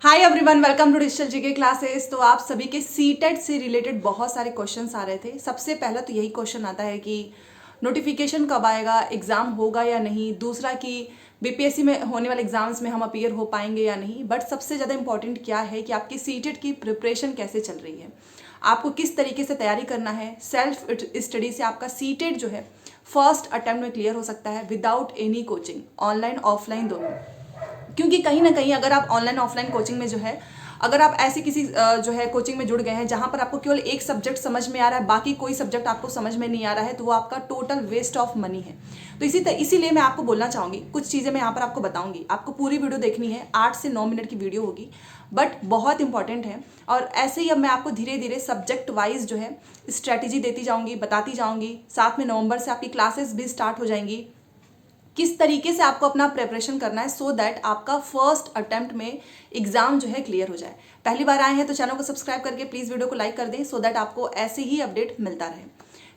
Hi everyone, welcome to digital GK classes. तो आप सभी के सीटेट से रिलेटेड बहुत सारे क्वेश्चंस आ रहे थे। सबसे पहला तो यही क्वेश्चन आता है कि नोटिफिकेशन कब आएगा, एग्ज़ाम होगा या नहीं। दूसरा कि बीपीएससी में होने वाले एग्जाम्स में हम अपीयर हो पाएंगे या नहीं। बट सबसे ज़्यादा इंपॉर्टेंट क्या है कि आपकी सीटेट की प्रिपरेशन कैसे चल रही है, आपको किस तरीके से तैयारी करना है। सेल्फ स्टडी से आपका सीटेट जो है फर्स्ट अटेम्प्ट में क्लियर हो सकता है without any coaching, online offline दोनों। क्योंकि कहीं ना कहीं अगर आप ऑनलाइन ऑफलाइन कोचिंग में जो है, अगर आप ऐसी किसी जो है कोचिंग में जुड़ गए हैं जहां पर आपको केवल एक सब्जेक्ट समझ में आ रहा है, बाकी कोई सब्जेक्ट आपको समझ में नहीं आ रहा है, तो वो आपका टोटल वेस्ट ऑफ मनी है। तो इसीलिए मैं आपको बोलना चाहूँगी, कुछ चीज़ें मैं यहाँ पर आपको बताऊँगी। आपको पूरी वीडियो देखनी है, 8 से 9 मिनट की वीडियो होगी, बट बहुत इंपॉर्टेंट है। और ऐसे ही अब मैं आपको धीरे धीरे सब्जेक्ट वाइज जो है स्ट्रैटेजी देती जाऊँगी, बताती जाऊँगी। साथ में नवंबर से आपकी क्लासेस भी स्टार्ट हो जाएंगी, किस तरीके से आपको अपना प्रिपरेशन करना है सो दैट आपका फर्स्ट अटेम्प्ट में एग्जाम जो है क्लियर हो जाए। पहली बार आए हैं तो चैनल को सब्सक्राइब करके प्लीज़ वीडियो को लाइक कर दें सो दैट आपको ऐसे ही अपडेट मिलता रहे।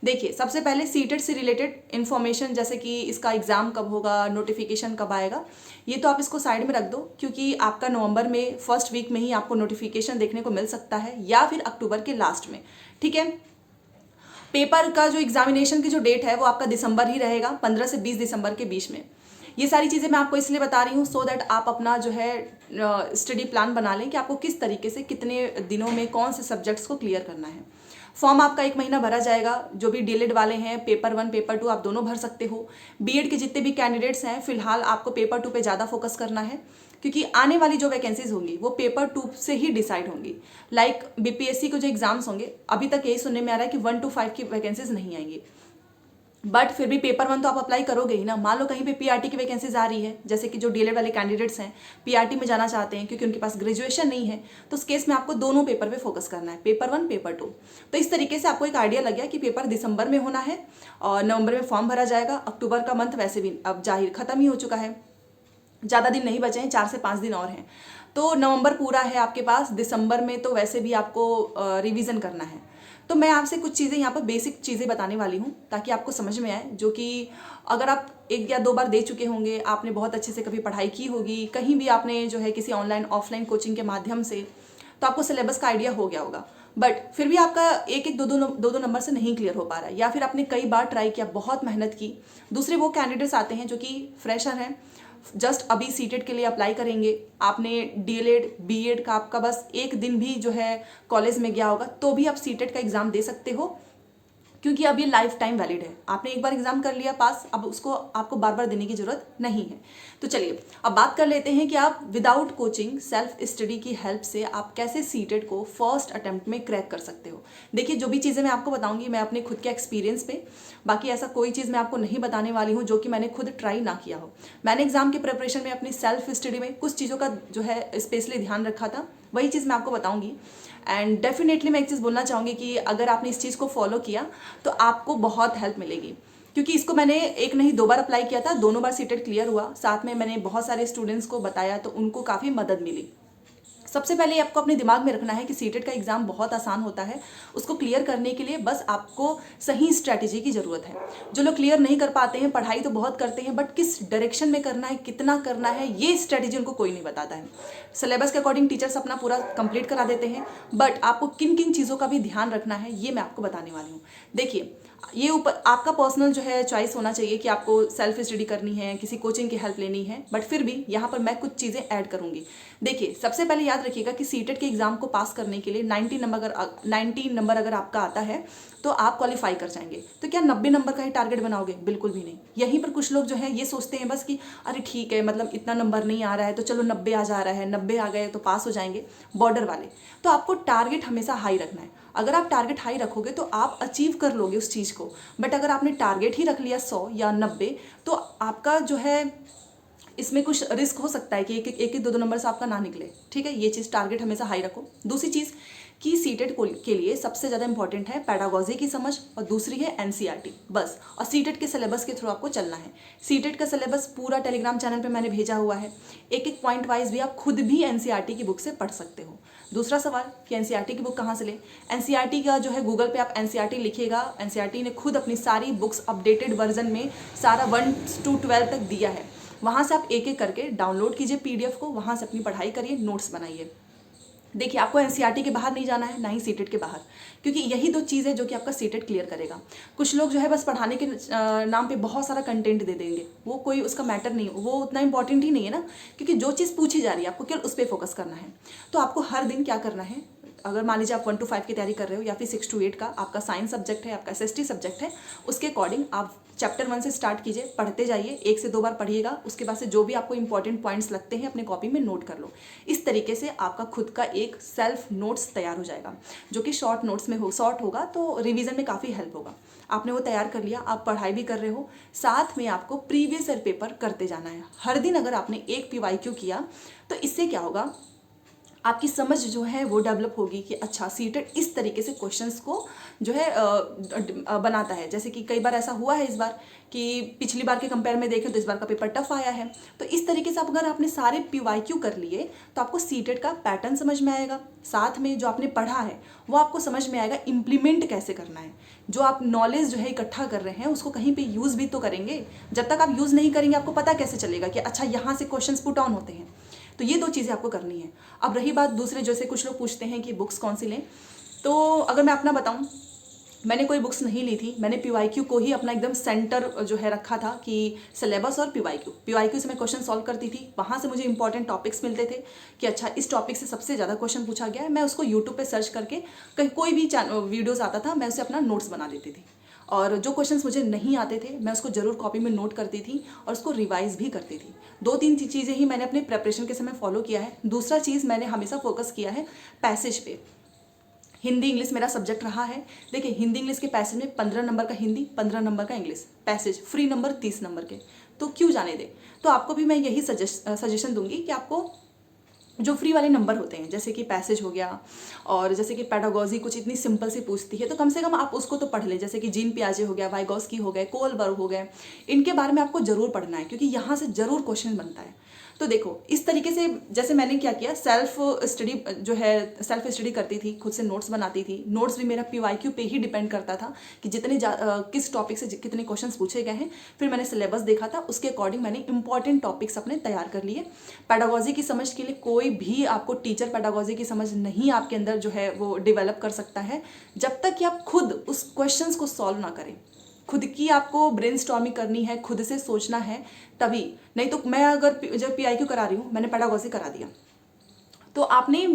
देखिए, सबसे पहले सीटेट से रिलेटेड इन्फॉर्मेशन, जैसे कि इसका एग्ज़ाम कब होगा, नोटिफिकेशन कब आएगा, ये तो आप इसको साइड में रख दो, क्योंकि आपका नवंबर में फर्स्ट वीक में ही आपको नोटिफिकेशन देखने को मिल सकता है या फिर अक्टूबर के लास्ट में। ठीक है। पेपर का जो एग्जामिनेशन की जो डेट है वो आपका दिसंबर ही रहेगा, 15 से 20 दिसंबर के बीच में। ये सारी चीज़ें मैं आपको इसलिए बता रही हूँ सो दैट आप अपना जो है स्टडी प्लान बना लें कि आपको किस तरीके से कितने दिनों में कौन से सब्जेक्ट्स को क्लियर करना है। फॉर्म आपका 1 महीना भरा जाएगा। जो भी डीएलएड वाले हैं, पेपर 1 पेपर 2 आप दोनों भर सकते हो। बीएड के जितने भी कैंडिडेट्स हैं, फिलहाल आपको पेपर 2 पे ज़्यादा फोकस करना है, क्योंकि आने वाली जो वैकेंसीज होंगी वो पेपर 2 से ही डिसाइड होंगी। लाइक बीपीएससी को जो एग्जाम्स होंगे, अभी तक यही सुनने में आ रहा है कि 1 to 5 की वैकेंसीज नहीं आएंगी, बट फिर भी पेपर 1 तो आप अप्लाई करोगे ही ना। मान लो कहीं पे पीआरटी की वैकेंसीज आ रही है, जैसे कि जो डीएलएड वाले कैंडिडेट्स हैं पीआरटी में जाना चाहते हैं क्योंकि उनके पास ग्रेजुएशन नहीं है, तो उस केस में आपको दोनों पेपर पे फोकस करना है, पेपर 1 पेपर 2। तो इस तरीके से आपको एक आइडिया लग गया कि पेपर दिसंबर में होना है और नवंबर में फॉर्म भरा जाएगा। अक्टूबर का मंथ वैसे भी अब जाहिर खत्म ही हो चुका है, ज़्यादा दिन नहीं बचे हैं, 4 से 5 दिन और हैं। तो नवंबर पूरा है आपके पास, दिसंबर में तो वैसे भी आपको रिवीजन करना है। तो मैं आपसे कुछ चीज़ें यहाँ पर बेसिक चीज़ें बताने वाली हूँ ताकि आपको समझ में आए, जो कि अगर आप 1 या 2 बार दे चुके होंगे, आपने बहुत अच्छे से कभी पढ़ाई की होगी, कहीं भी आपने जो है किसी ऑनलाइन ऑफलाइन कोचिंग के माध्यम से, तो आपको सिलेबस का आइडिया हो गया होगा। बट फिर भी आपका 1-1 2-2 नंबर से नहीं क्लियर हो पा रहा है, या फिर आपने कई बार ट्राई किया, बहुत मेहनत की। दूसरे वो कैंडिडेट्स आते हैं जो कि फ्रेशर हैं, जस्ट अभी सीटेट के लिए अप्लाई करेंगे, आपने डीएलएड बीएड का आपका बस 1 दिन भी जो है कॉलेज में गया होगा, तो भी आप सीटेट का एग्ज़ाम दे सकते हो, क्योंकि अब ये लाइफ टाइम वैलिड है। आपने एक बार एग्जाम कर लिया पास, अब उसको आपको बार बार देने की जरूरत नहीं है। तो चलिए अब बात कर लेते हैं कि आप विदाउट कोचिंग, सेल्फ स्टडी की हेल्प से आप कैसे सीटेट को फर्स्ट अटेम्प्ट में क्रैक कर सकते हो। देखिए, जो भी चीज़ें मैं आपको बताऊंगी मैं अपने खुद के एक्सपीरियंस पे, बाकी ऐसा कोई चीज़ मैं आपको नहीं बताने वाली हूँ जो कि मैंने खुद ट्राई ना किया हो। मैंने एग्जाम की प्रिपरेशन में अपनी सेल्फ स्टडी में कुछ चीज़ों का जो है स्पेशली ध्यान रखा था, वही चीज़ मैं आपको बताऊंगी। एंड डेफिनेटली मैं एक चीज़ बोलना चाहूँगी कि अगर आपने इस चीज़ को फॉलो किया तो आपको बहुत हेल्प मिलेगी, क्योंकि इसको मैंने 1 नहीं 2 बार अप्लाई किया था, दोनों बार सीटेट क्लियर हुआ। साथ में मैंने बहुत सारे स्टूडेंट्स को बताया तो उनको काफ़ी मदद मिली। सबसे पहले आपको अपने दिमाग में रखना है कि सीटेट का एग्जाम बहुत आसान होता है। उसको क्लियर करने के लिए बस आपको सही स्ट्रैटेजी की ज़रूरत है। जो लोग क्लियर नहीं कर पाते हैं, पढ़ाई तो बहुत करते हैं, बट किस डायरेक्शन में करना है, कितना करना है, ये स्ट्रैटेजी उनको कोई नहीं बताता है। सिलेबस के अकॉर्डिंग टीचर्स अपना पूरा कंप्लीट करा देते हैं, बट आपको किन किन चीज़ों का भी ध्यान रखना है ये मैं आपको बताने वाली हूँ। देखिए, ये ऊपर आपका पर्सनल जो है चॉइस होना चाहिए कि आपको सेल्फ स्टडी करनी है, किसी कोचिंग की हेल्प लेनी है, बट फिर भी यहाँ पर मैं कुछ चीज़ें ऐड करूँगी। देखिए, सबसे पहले याद रखिएगा कि सीटेट के एग्जाम को पास करने के लिए 90 नंबर अगर आपका आता है तो आप क्वालिफाई कर जाएंगे। तो क्या 90 नंबर का ही टारगेट बनाओगे? बिल्कुल भी नहीं। यहीं पर कुछ लोग जो है ये सोचते हैं बस कि अरे ठीक है, मतलब इतना नंबर नहीं आ रहा है तो चलो 90 आ जा रहा है, 90 आ गए तो पास हो जाएंगे, बॉर्डर वाले। तो आपको टारगेट हमेशा हाई रखना है। अगर आप टारगेट हाई रखोगे तो आप अचीव कर लोगे उस चीज़ को, बट अगर आपने टारगेट ही रख लिया 100 या 90 तो आपका जो है इसमें कुछ रिस्क हो सकता है कि एक 2 नंबर से आपका ना निकले। ठीक है, ये चीज़ टारगेट हमेशा हाई रखो। दूसरी चीज़ कि सीटेट के लिए सबसे ज़्यादा इंपॉर्टेंट है पैडागॉजी की समझ, और दूसरी है एनसीईआरटी, बस। और सीटेट के सिलेबस के थ्रू आपको चलना है। सीटेट का सिलेबस पूरा टेलीग्राम चैनल पे मैंने भेजा हुआ है, एक पॉइंट वाइज भी आप खुद भी एनसीईआरटी की बुक से पढ़ सकते हो। दूसरा सवाल कि एनसीईआरटी की बुक कहाँ से ले? एनसीईआरटी का जो है गूगल पे आप एनसीईआरटी लिखिएगा, एनसीईआरटी ने खुद अपनी सारी बुक्स अपडेटेड वर्जन में सारा 1 to 12 तक दिया है। वहाँ से आप एक एक करके डाउनलोड कीजिए PDF को, वहाँ से अपनी पढ़ाई करिए, नोट्स बनाइए। देखिए, आपको एनसीईआरटी के बाहर नहीं जाना है, ना ही सीटेट के बाहर, क्योंकि यही दो चीज़ है जो कि आपका सीटेट क्लियर करेगा। कुछ लोग जो है बस पढ़ाने के नाम पे बहुत सारा कंटेंट दे देंगे, वो कोई उसका मैटर नहीं, वो उतना इंपॉर्टेंट ही नहीं है ना, क्योंकि जो चीज़ पूछी जा रही है आपको केवल उस पर फोकस करना है। तो आपको हर दिन क्या करना है, अगर मान लीजिए आप 1 to 5 की तैयारी कर रहे हो या फिर 6 to 8 का आपका साइंस सब्जेक्ट है, आपका SST सब्जेक्ट है, उसके अकॉर्डिंग आप चैप्टर 1 से स्टार्ट कीजिए, पढ़ते जाइए, 1 से 2 बार पढ़िएगा, उसके बाद से जो भी आपको इंपॉर्टेंट पॉइंट्स लगते हैं अपने कॉपी में नोट कर लो। इस तरीके से आपका खुद का एक सेल्फ नोट्स तैयार हो जाएगा, जो कि शॉर्ट नोट्स में शॉर्ट होगा, तो रिवीजन में काफ़ी हेल्प होगा। आपने वो तैयार कर लिया, आप पढ़ाई भी कर रहे हो, साथ में आपको प्रीवियस ईयर पेपर करते जाना है। हर दिन अगर आपने एक PYQ किया तो इससे क्या होगा, आपकी समझ जो है वो डेवलप होगी कि अच्छा सीटेट इस तरीके से क्वेश्चंस को जो है बनाता है। जैसे कि कई बार ऐसा हुआ है इस बार कि पिछली बार के कंपेयर में देखें तो इस बार का पेपर टफ आया है। तो इस तरीके से अगर आपने सारे PYQ कर लिए तो आपको सीटेट का पैटर्न समझ में आएगा, साथ में जो आपने पढ़ा है वो आपको समझ में आएगा इम्प्लीमेंट कैसे करना है। जो आप नॉलेज जो है इकट्ठा कर रहे हैं उसको कहीं पे यूज़ भी तो करेंगे। जब तक आप यूज़ नहीं करेंगे आपको पता कैसे चलेगा कि अच्छा यहाँ से क्वेश्चंस पुट ऑन होते हैं। तो ये दो चीज़ें आपको करनी है। अब रही बात दूसरे, जैसे कुछ लोग पूछते हैं कि बुक्स कौन सी लें, तो अगर मैं अपना बताऊं, मैंने कोई बुक्स नहीं ली थी, मैंने PYQ को ही अपना एकदम सेंटर जो है रखा था कि सिलेबस और PYQ से मैं क्वेश्चन सॉल्व करती थी। वहाँ से मुझे इंपॉर्टेंट टॉपिक्स मिलते थे कि अच्छा इस टॉपिक से सबसे ज़्यादा क्वेश्चन पूछा गया है, मैं उसको यूट्यूब पे सर्च करके कहीं कोई भी वीडियोज़ आता था मैं उसे अपना नोट्स बना देती थी। और जो क्वेश्चंस मुझे नहीं आते थे मैं उसको ज़रूर कॉपी में नोट करती थी और उसको रिवाइज भी करती थी। 2-3 चीज़ें ही मैंने अपने प्रिपरेशन के समय फॉलो किया है। दूसरा चीज़ मैंने हमेशा फोकस किया है पैसेज पे। हिंदी इंग्लिश मेरा सब्जेक्ट रहा है। देखिए, हिंदी इंग्लिश के पैसेज में 15 नंबर का हिंदी, 15 नंबर का English passage, free number 30 number के, तो क्यों जाने दे। तो आपको भी मैं यही सजेशन दूंगी कि आपको जो फ्री वाले नंबर होते हैं, जैसे कि पैसेज हो गया और जैसे कि पेडागोजी कुछ इतनी सिंपल सी पूछती है, तो कम से कम आप उसको तो पढ़ लें। जैसे कि जीन पियाजे हो गया, वाइगोस्की हो गए, कोलबर्ग हो गए, इनके बारे में आपको जरूर पढ़ना है क्योंकि यहाँ से जरूर क्वेश्चन बनता है। तो देखो, इस तरीके से जैसे मैंने क्या किया, सेल्फ स्टडी करती थी, खुद से नोट्स बनाती थी। नोट्स भी मेरा PYQ पे ही डिपेंड करता था कि किस टॉपिक से कितने क्वेश्चंस पूछे गए हैं। फिर मैंने सिलेबस देखा था, उसके अकॉर्डिंग मैंने इंपॉर्टेंट टॉपिक्स अपने तैयार कर लिए। पेडागोजी की समझ के लिए कोई भी आपको टीचर पेडागोजी की समझ नहीं आपके अंदर जो है वो डेवलप कर सकता है जब तक कि आप खुद उस क्वेश्चंस को सॉल्व ना करें। खुद की आपको ब्रेनस्टॉर्मिंग करनी है, खुद से सोचना है तभी। नहीं तो मैं अगर जब PYQ करा रही हूँ, मैंने पेडागोजी करा दिया तो आपने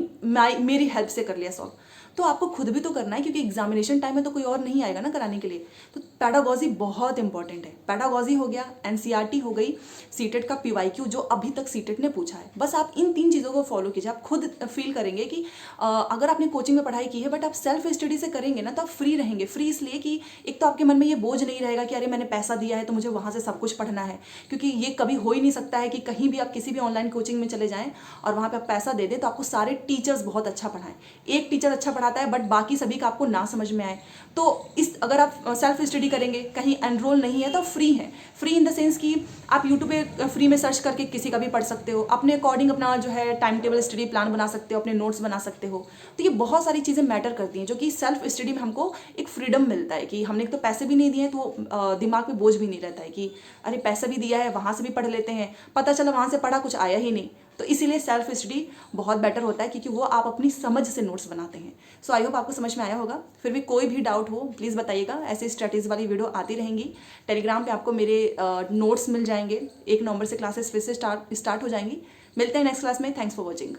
मेरी हेल्प से कर लिया सॉल्व, तो आपको खुद भी तो करना है क्योंकि एग्जामिनेशन टाइम में तो कोई और नहीं आएगा ना कराने के लिए। तो पेडागोजी बहुत इंपॉर्टेंट है। पेडागोजी हो गया, NCERT हो गई, सीटेट का PYQ जो अभी तक सीटेट ने पूछा है, बस आप इन 3 चीज़ों को फॉलो कीजिए। आप खुद फील करेंगे कि अगर आपने कोचिंग में पढ़ाई की है बट आप सेल्फ स्टडी से करेंगे ना तो आप फ्री रहेंगे। फ्री इसलिए कि एक तो आपके मन में ये बोझ नहीं रहेगा कि अरे मैंने पैसा दिया है तो मुझे वहाँ से सब कुछ पढ़ना है, क्योंकि ये कभी हो ही नहीं सकता है कि कहीं भी आप किसी भी ऑनलाइन कोचिंग में चले जाएं और वहाँ पर आप पैसा दे दें तो आपको सारे टीचर्स बहुत अच्छा पढ़ाएं। एक टीचर अच्छा पढ़ाता है बट बाकी सभी का आपको ना समझ में आए। तो इस अगर आप सेल्फ स्टडी करेंगे, कहीं एनरोल नहीं है तो फ्री है। फ्री इन द सेंस कि आप यूट्यूब पे फ्री में सर्च करके किसी का भी पढ़ सकते हो, अपने अकॉर्डिंग अपना जो है टाइम टेबल स्टडी प्लान बना सकते हो, अपने नोट्स बना सकते हो। तो ये बहुत सारी चीज़ें मैटर करती हैं जो कि सेल्फ स्टडी में हमको एक फ्रीडम मिलता है कि हमने एक तो पैसे भी नहीं दिए हैं तो दिमाग में बोझ भी नहीं रहता है कि अरे पैसा भी दिया है वहाँ से भी पढ़ लेते हैं, पता चला वहाँ से पढ़ा कुछ आया ही नहीं। तो इसीलिए सेल्फ स्टडी बहुत बेटर होता है क्योंकि वो आप अपनी समझ से नोट्स बनाते हैं। सो आई होप आपको समझ में आया होगा। फिर भी कोई भी डाउट हो प्लीज़ बताइएगा, ऐसे स्ट्रेटेजी वाली वीडियो आती रहेंगी। टेलीग्राम पे आपको मेरे नोट्स मिल जाएंगे। 1 नवंबर से क्लासेस फिर से स्टार्ट हो जाएंगी। मिलते हैं नेक्स्ट क्लास में। Thanks for watching.